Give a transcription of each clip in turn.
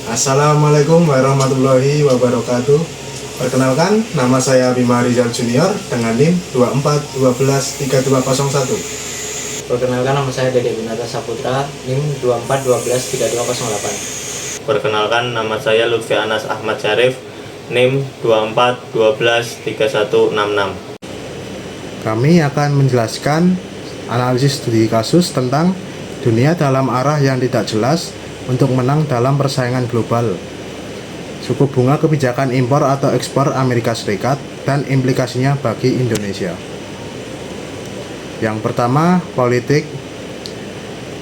Assalamualaikum warahmatullahi wabarakatuh. Perkenalkan, nama saya Bima Rizal Junior dengan NIM 24123201. Perkenalkan, nama saya Dede Winata Saputra, NIM 24123208. Perkenalkan, nama saya Lutfi Anas Ahmad Syarif, NIM 24123166. Kami akan menjelaskan analisis studi kasus tentang dunia dalam arah yang tidak jelas untuk menang dalam persaingan global, suku bunga kebijakan impor atau ekspor Amerika Serikat, dan implikasinya bagi Indonesia. Yang pertama, politik.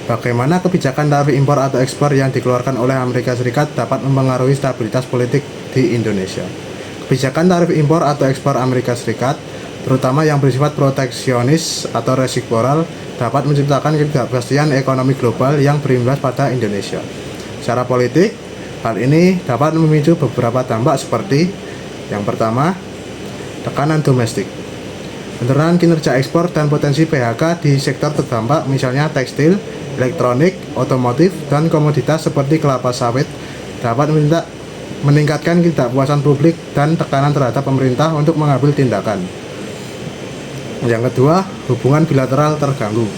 Bagaimana kebijakan tarif impor atau ekspor yang dikeluarkan oleh Amerika Serikat dapat mempengaruhi stabilitas politik di Indonesia. Kebijakan tarif impor atau ekspor Amerika Serikat, terutama yang bersifat proteksionis atau resiproal, dapat menciptakan ketidakpastian ekonomi global yang berimbas pada Indonesia. Secara politik, hal ini dapat memicu beberapa dampak seperti: yang pertama, tekanan domestik. Penurunan kinerja ekspor dan potensi PHK di sektor terdampak, misalnya tekstil, elektronik, otomotif, dan komoditas seperti kelapa sawit, dapat meningkatkan ketidakpuasan publik dan tekanan terhadap pemerintah untuk mengambil tindakan. Yang kedua, hubungan bilateral terganggu.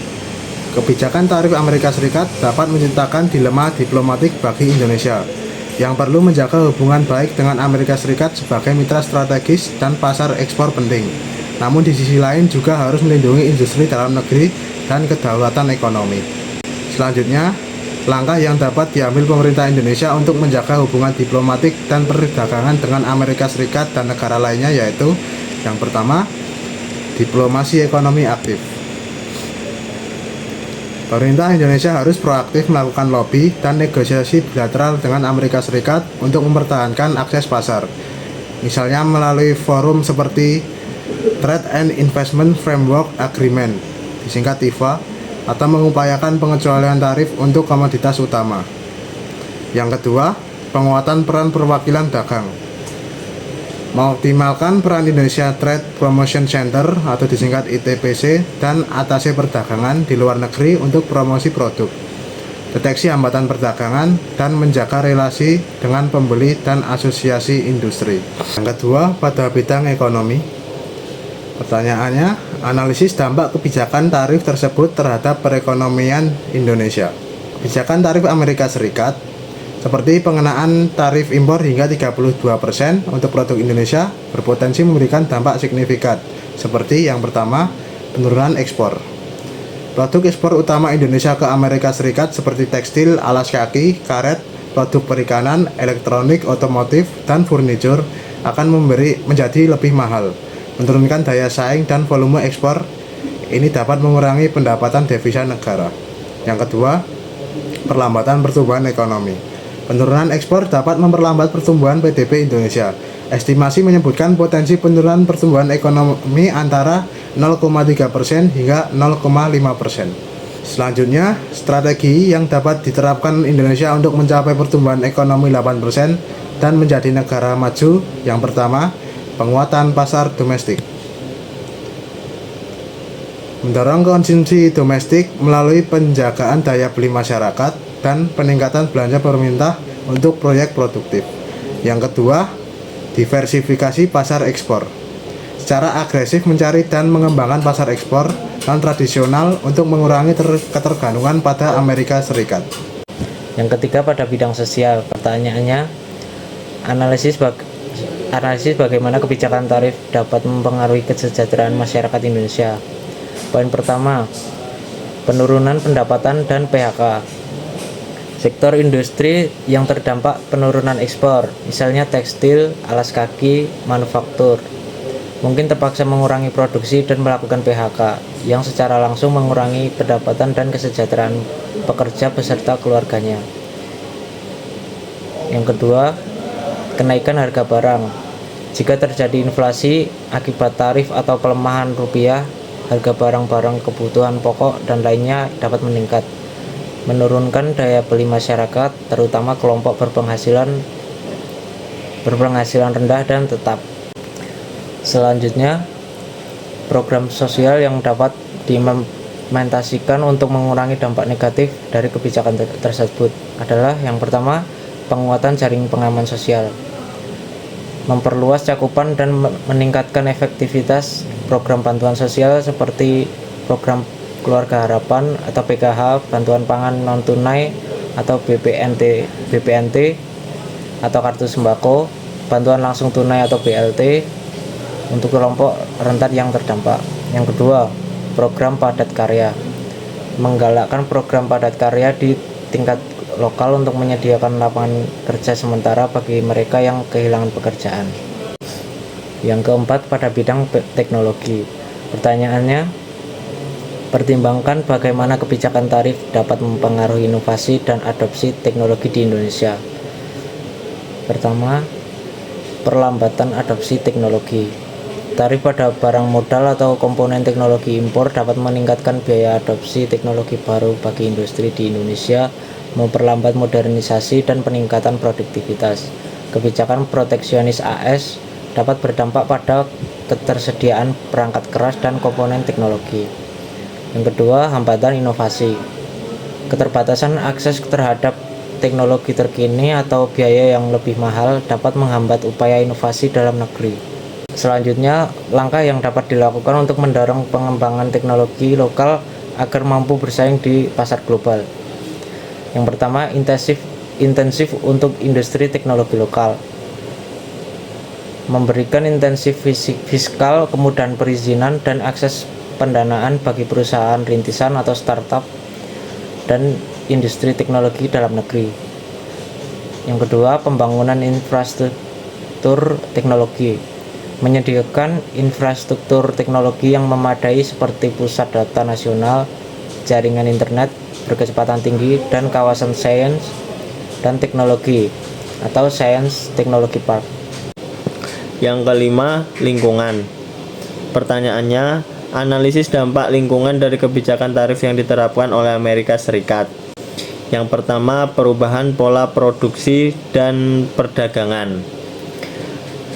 Kebijakan tarif Amerika Serikat dapat menciptakan dilema diplomatik bagi Indonesia, yang perlu menjaga hubungan baik dengan Amerika Serikat sebagai mitra strategis dan pasar ekspor penting. Namun di sisi lain juga harus melindungi industri dalam negeri dan kedaulatan ekonomi. Selanjutnya, langkah yang dapat diambil pemerintah Indonesia untuk menjaga hubungan diplomatik dan perdagangan dengan Amerika Serikat dan negara lainnya yaitu: yang pertama, diplomasi ekonomi aktif. Pemerintah Indonesia harus proaktif melakukan lobby dan negosiasi bilateral dengan Amerika Serikat untuk mempertahankan akses pasar, misalnya melalui forum seperti Trade and Investment Framework Agreement, disingkat TIFA, atau mengupayakan pengecualian tarif untuk komoditas utama. Yang kedua, penguatan peran perwakilan dagang. Mengoptimalkan peran Indonesia Trade Promotion Center atau disingkat ITPC dan atase perdagangan di luar negeri untuk promosi produk, deteksi hambatan perdagangan, dan menjaga relasi dengan pembeli dan asosiasi industri. Yang kedua, pada bidang ekonomi. Pertanyaannya, analisis dampak kebijakan tarif tersebut terhadap perekonomian Indonesia. Kebijakan tarif Amerika Serikat seperti pengenaan tarif impor hingga 32% untuk produk Indonesia berpotensi memberikan dampak signifikan, seperti yang pertama, penurunan ekspor. Produk ekspor utama Indonesia ke Amerika Serikat seperti tekstil, alas kaki, karet, produk perikanan, elektronik, otomotif, dan furniture akan menjadi lebih mahal, menurunkan daya saing dan volume ekspor. Ini dapat mengurangi pendapatan devisa negara. Yang kedua, perlambatan pertumbuhan ekonomi. Penurunan ekspor dapat memperlambat pertumbuhan PDB Indonesia. Estimasi menyebutkan potensi penurunan pertumbuhan ekonomi antara 0,3% hingga 0,5%. Selanjutnya, strategi yang dapat diterapkan Indonesia untuk mencapai pertumbuhan ekonomi 8% dan menjadi negara maju. Yang pertama, penguatan pasar domestik. Mendorong konsumsi domestik melalui penjagaan daya beli masyarakat dan peningkatan belanja pemerintah untuk proyek produktif. Yang kedua, diversifikasi pasar ekspor. Secara agresif mencari dan mengembangkan pasar ekspor non tradisional untuk mengurangi ketergantungan pada Amerika Serikat. Yang ketiga, pada bidang sosial. Pertanyaannya, analisis bagaimana kebijakan tarif dapat mempengaruhi kesejahteraan masyarakat Indonesia. Poin pertama, penurunan pendapatan dan PHK. Sektor industri yang terdampak penurunan ekspor, misalnya tekstil, alas kaki, manufaktur, mungkin terpaksa mengurangi produksi dan melakukan PHK, yang secara langsung mengurangi pendapatan dan kesejahteraan pekerja beserta keluarganya. Yang kedua, kenaikan harga barang. Jika terjadi inflasi akibat tarif atau pelemahan rupiah, harga barang-barang kebutuhan pokok dan lainnya dapat meningkat, menurunkan daya beli masyarakat, terutama kelompok berpenghasilan rendah dan tetap. Selanjutnya, program sosial yang dapat diimplementasikan untuk mengurangi dampak negatif dari kebijakan tersebut adalah: yang pertama, penguatan jaring pengaman sosial, memperluas cakupan dan meningkatkan efektivitas program bantuan sosial seperti program Keluarga Harapan atau PKH, bantuan pangan non tunai atau BPNT atau kartu sembako, bantuan langsung tunai atau BLT untuk kelompok rentan yang terdampak. Yang kedua, program padat karya, menggalakkan program padat karya di tingkat lokal untuk menyediakan lapangan kerja sementara bagi mereka yang kehilangan pekerjaan. Yang keempat, pada bidang teknologi. Pertanyaannya, pertimbangkan bagaimana kebijakan tarif dapat mempengaruhi inovasi dan adopsi teknologi di Indonesia. Pertama, perlambatan adopsi teknologi. Tarif pada barang modal atau komponen teknologi impor dapat meningkatkan biaya adopsi teknologi baru bagi industri di Indonesia, memperlambat modernisasi dan peningkatan produktivitas. Kebijakan proteksionis AS dapat berdampak pada ketersediaan perangkat keras dan komponen teknologi. Yang kedua, hambatan inovasi. Keterbatasan akses terhadap teknologi terkini atau biaya yang lebih mahal dapat menghambat upaya inovasi dalam negeri. Selanjutnya, langkah yang dapat dilakukan untuk mendorong pengembangan teknologi lokal agar mampu bersaing di pasar global. Yang pertama, intensif untuk industri teknologi lokal. Memberikan intensif fiskal, kemudahan perizinan dan akses pendanaan bagi perusahaan rintisan atau startup dan industri teknologi dalam negeri. Yang kedua, pembangunan infrastruktur teknologi. Menyediakan infrastruktur teknologi yang memadai seperti pusat data nasional, jaringan internet berkecepatan tinggi, dan kawasan sains dan teknologi atau Science Technology Park. Yang kelima, lingkungan. Pertanyaannya, analisis dampak lingkungan dari kebijakan tarif yang diterapkan oleh Amerika Serikat. Yang pertama, perubahan pola produksi dan perdagangan.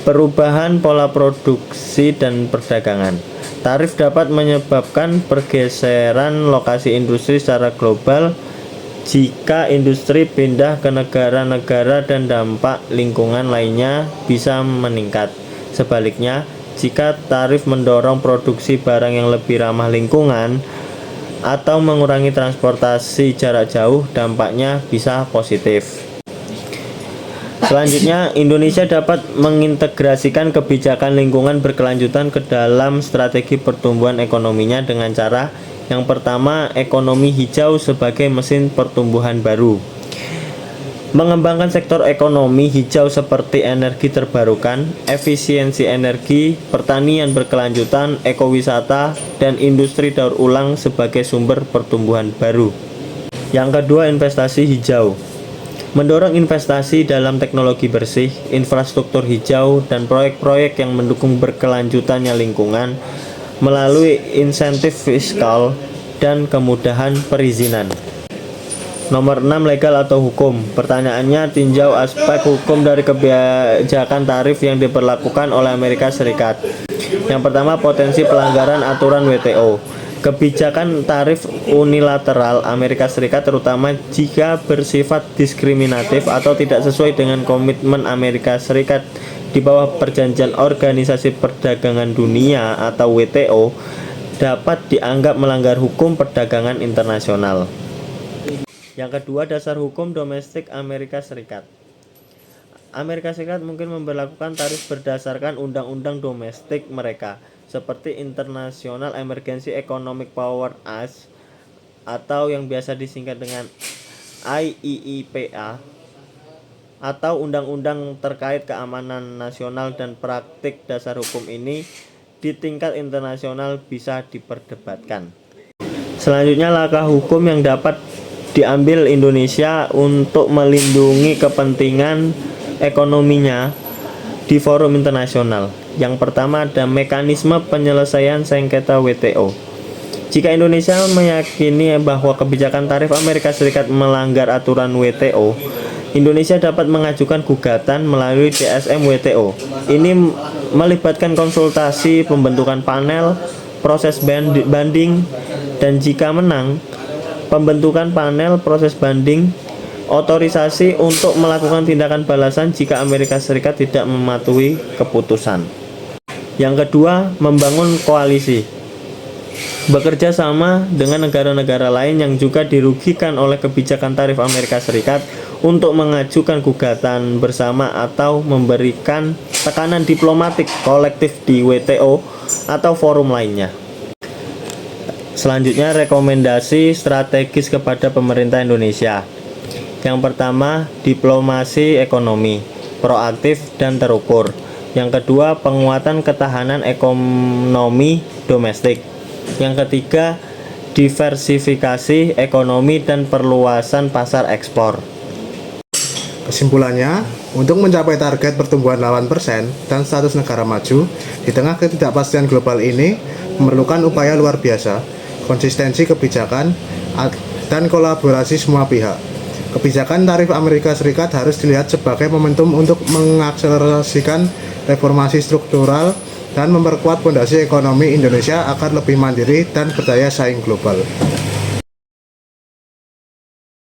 Perubahan pola produksi dan perdagangan. Tarif dapat menyebabkan pergeseran lokasi industri secara global jika industri pindah ke negara-negara dan dampak lingkungan lainnya bisa meningkat. Sebaliknya, jika tarif mendorong produksi barang yang lebih ramah lingkungan atau mengurangi transportasi jarak jauh, dampaknya bisa positif. Selanjutnya, Indonesia dapat mengintegrasikan kebijakan lingkungan berkelanjutan ke dalam strategi pertumbuhan ekonominya dengan cara yang pertama, ekonomi hijau sebagai mesin pertumbuhan baru. Mengembangkan sektor ekonomi hijau seperti energi terbarukan, efisiensi energi, pertanian berkelanjutan, ekowisata, dan industri daur ulang sebagai sumber pertumbuhan baru. Yang kedua, investasi hijau. Mendorong investasi dalam teknologi bersih, infrastruktur hijau, dan proyek-proyek yang mendukung berkelanjutannya lingkungan melalui insentif fiskal dan kemudahan perizinan. Nomor 6, legal atau hukum. Pertanyaannya, tinjau aspek hukum dari kebijakan tarif yang diberlakukan oleh Amerika Serikat. Yang pertama, potensi pelanggaran aturan WTO. Kebijakan tarif unilateral Amerika Serikat terutama jika bersifat diskriminatif atau tidak sesuai dengan komitmen Amerika Serikat di bawah Perjanjian Organisasi Perdagangan Dunia atau WTO, dapat dianggap melanggar hukum perdagangan internasional. Yang kedua, dasar hukum domestik Amerika Serikat. Amerika Serikat mungkin memberlakukan tarif berdasarkan undang-undang domestik mereka, seperti International Emergency Economic Powers Act atau yang biasa disingkat dengan IEEPA, atau undang-undang terkait keamanan nasional, dan praktik dasar hukum ini di tingkat internasional bisa diperdebatkan. Selanjutnya, langkah hukum yang dapat diambil Indonesia untuk melindungi kepentingan ekonominya di forum internasional. Yang pertama, ada mekanisme penyelesaian sengketa WTO. Jika Indonesia meyakini bahwa kebijakan tarif Amerika Serikat melanggar aturan WTO, Indonesia dapat mengajukan gugatan melalui DSM WTO. Ini melibatkan konsultasi, pembentukan panel, proses banding, dan jika menang, pembentukan panel, proses banding, otorisasi untuk melakukan tindakan balasan jika Amerika Serikat tidak mematuhi keputusan. Yang kedua, membangun koalisi. Bekerja sama dengan negara-negara lain yang juga dirugikan oleh kebijakan tarif Amerika Serikat untuk mengajukan gugatan bersama atau memberikan tekanan diplomatik kolektif di WTO atau forum lainnya. Selanjutnya, rekomendasi strategis kepada pemerintah Indonesia. Yang pertama, diplomasi ekonomi, proaktif dan terukur. Yang kedua, penguatan ketahanan ekonomi domestik. Yang ketiga, diversifikasi ekonomi dan perluasan pasar ekspor. Kesimpulannya, untuk mencapai target pertumbuhan 8% dan status negara maju di tengah ketidakpastian global ini memerlukan upaya luar biasa, konsistensi kebijakan, dan kolaborasi semua pihak. Kebijakan tarif Amerika Serikat harus dilihat sebagai momentum untuk mengakselerasikan reformasi struktural dan memperkuat fondasi ekonomi Indonesia agar lebih mandiri dan berdaya saing global.